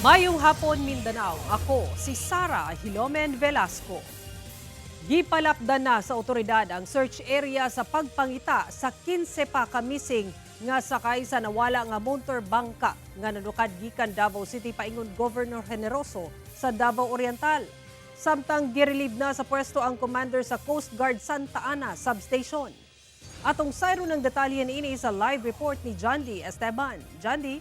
Mayong hapon Mindanao, ako si Sara Hilomen Velasco. Gipalapdan na sa otoridad ang search area sa pagpangita sa 15 pa ka missing nga sakay sa nawala nga motor bangka nga nanukad gikan Davao City paingon Governor Generoso sa Davao Oriental. Samtang girelieve na sa pwesto ang commander sa Coast Guard Santa Ana Substation. Atong sayro ng detalye niini sa live report ni Jandy Esteban. Jandy?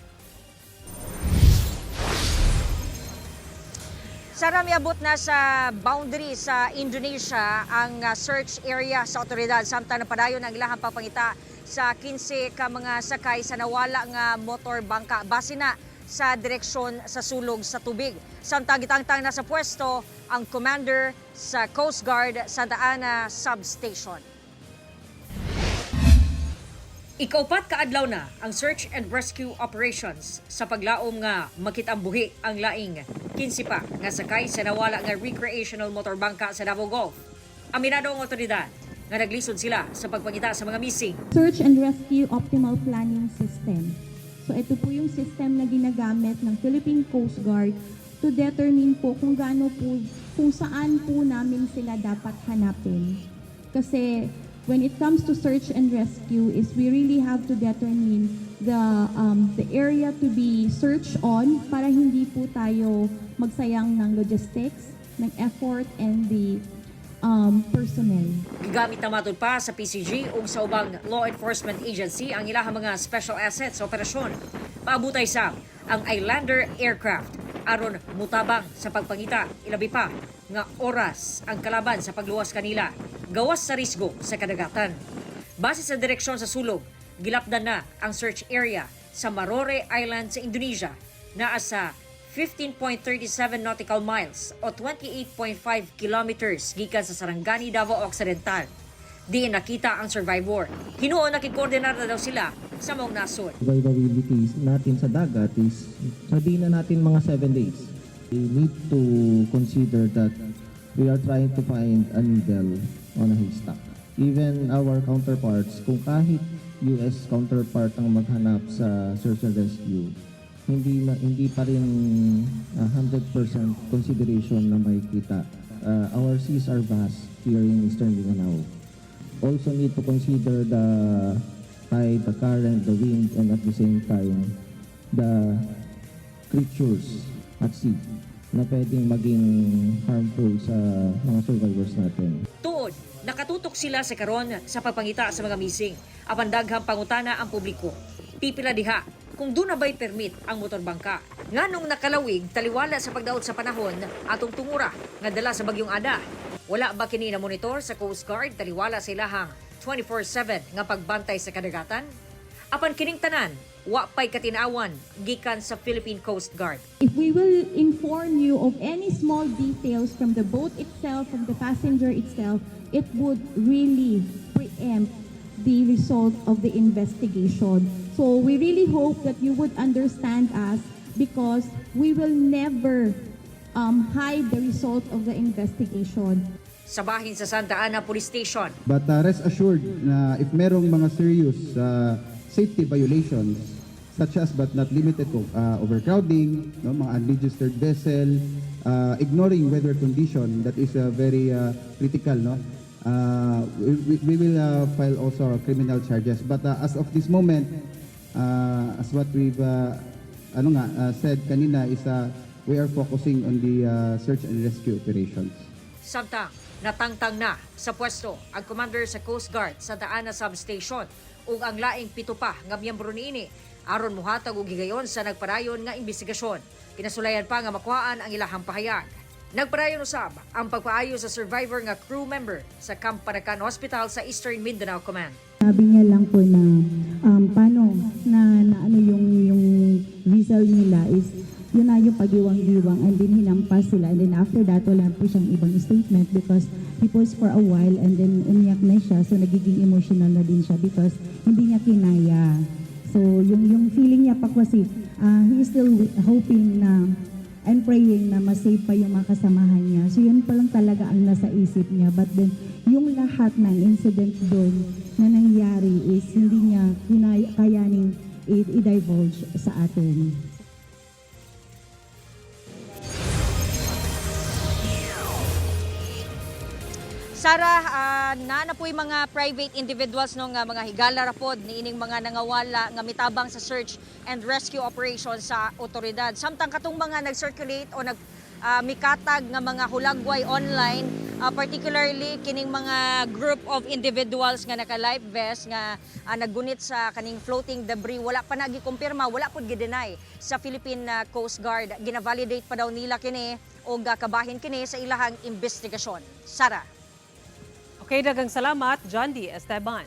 Sara, miabot na sa boundary sa Indonesia ang search area sa otoridad. Samtang napadayon ang ilahang papangita sa 15 ka mga sakay sa nawala nga motor bangka. Base na sa direksyon sa sulog sa tubig. Samtang gitangtang na sa pwesto ang commander sa Coast Guard Santa Ana Substation. Ikaupat kaadlaw na ang search and rescue operations sa paglaom nga makitambuhi ang laing 15 pa nga sakay sa nawala nga recreational motor bangka sa Davao Gulf. Aminado ang otoridad nga naglisod sila sa pagpangita sa mga missing. Search and Rescue Optimal Planning System. So ito po yung system na ginagamit ng Philippine Coast Guard to determine po kung kung saan po namin sila dapat hanapin. Kasi when it comes to search and rescue is we really have to determine the area to be searched on para hindi po tayo magsayang ng logistics, ng effort, and the personnel. Gigamit na matod pa sa PCG o sa ubang law enforcement agency ang ilahang mga special assets sa operasyon. Paabutay sa ang Islander aircraft aron mutabang sa pagpangita, ilabi pa nga oras ang kalaban sa pagluwas kanila gawas sa risgo sa kadagatan. Base sa direksyon sa sulog, gilapdan na ang search area sa Marore Island sa Indonesia naa sa 15.37 nautical miles o 28.5 kilometers gikan sa Sarangani, Davao Occidental. Diin nakita ang survivor. Hinuon nakikoordinar na daw sila sa maong nasod. Survivability natin sa dagat is sabihin na natin mga 7 days. We need to consider that we are trying to find a needle on a haystack. Even our counterparts, kung kahit US counterpart ang maghanap sa search and rescue, hindi pa rin 100% consideration na makikita. Our seas are vast here in Eastern Mindanao. Also need to consider the tide, the current, the wind, and at the same time, the creatures at sea na pwedeng maging harmful sa mga survivors natin. Tuod, nakatutok sila sa karon sa pagpangita sa mga missing. Apan daghang pangutana ang publiko. Pipila diha kung doon na ba'y permit ang motor bangka. Nganong nakalawig taliwala sa pagdaot sa panahon atong tungura nga dala sa bagyong Ada. Wala ba kini na monitor sa Coast Guard taliwala sa ilahang 24/7 nga pagbantay sa kadagatan? Apan kining tanan, wa pay katinawan gikan sa Philippine Coast Guard. If we will inform you of any small details from the boat itself, from the passenger itself, it would really preempt the result of the investigation. So we really hope that you would understand us because we will never hide the result of the investigation. Sa bahin sa Santa Ana Police Station, But rest assured na if merong mga serious safety violations such as but not limited to overcrowding, no, mga unregistered vessel, ignoring weather condition, that is very critical, no? We will file also criminal charges. But as of this moment, as what we've said kanina is we are focusing on the search and rescue operations. samtang natangtang na sa pwesto ang commander sa Coast Guard Santa Ana Substation ug ang laing 7 pa nga miyembro niini aron muhatag og higayon sa nagpadayon nga imbestigasyon. Kinasulayan pa nga makuhaan ang ilahang pahayag. Nagpadayon usab ang pagpaayo sa survivor nga crew member sa Camp Panacan Hospital sa Eastern Mindanao Command. Sabi niya lang po na paano na ano yung result nila is yun na yung pag-iwang-iwang and then hinampas sila and then after that wala po siyang ibang statement because he paused for a while and then umiyak na siya so nagiging emotional na din siya because hindi niya kinaya. So yung feeling niya pa kasi he is still hoping na and praying na masave pa yung mga kasamahan niya. So yun pa lang talaga ang nasa isip niya. But then yung lahat ng incident doon na nangyari is hindi niya kayaning i-divulge sa atin. Sara, na po'y mga private individuals no nga mga higala rapod niining mga nangawala nga mitabang sa search and rescue operation sa otoridad. Samtang katong mga nag-circulate o mikatag nga mga hulagway online, particularly kining mga group of individuals nga naka-life vest nga naggunit sa kaning floating debris, wala pa nagikumpirma, wala pud gi-deny sa Philippine Coast Guard. Gina-validate pa daw nila kini o kabahin kini sa ilahang investigasyon. Sara. Okay, daghang salamat, John D. Esteban.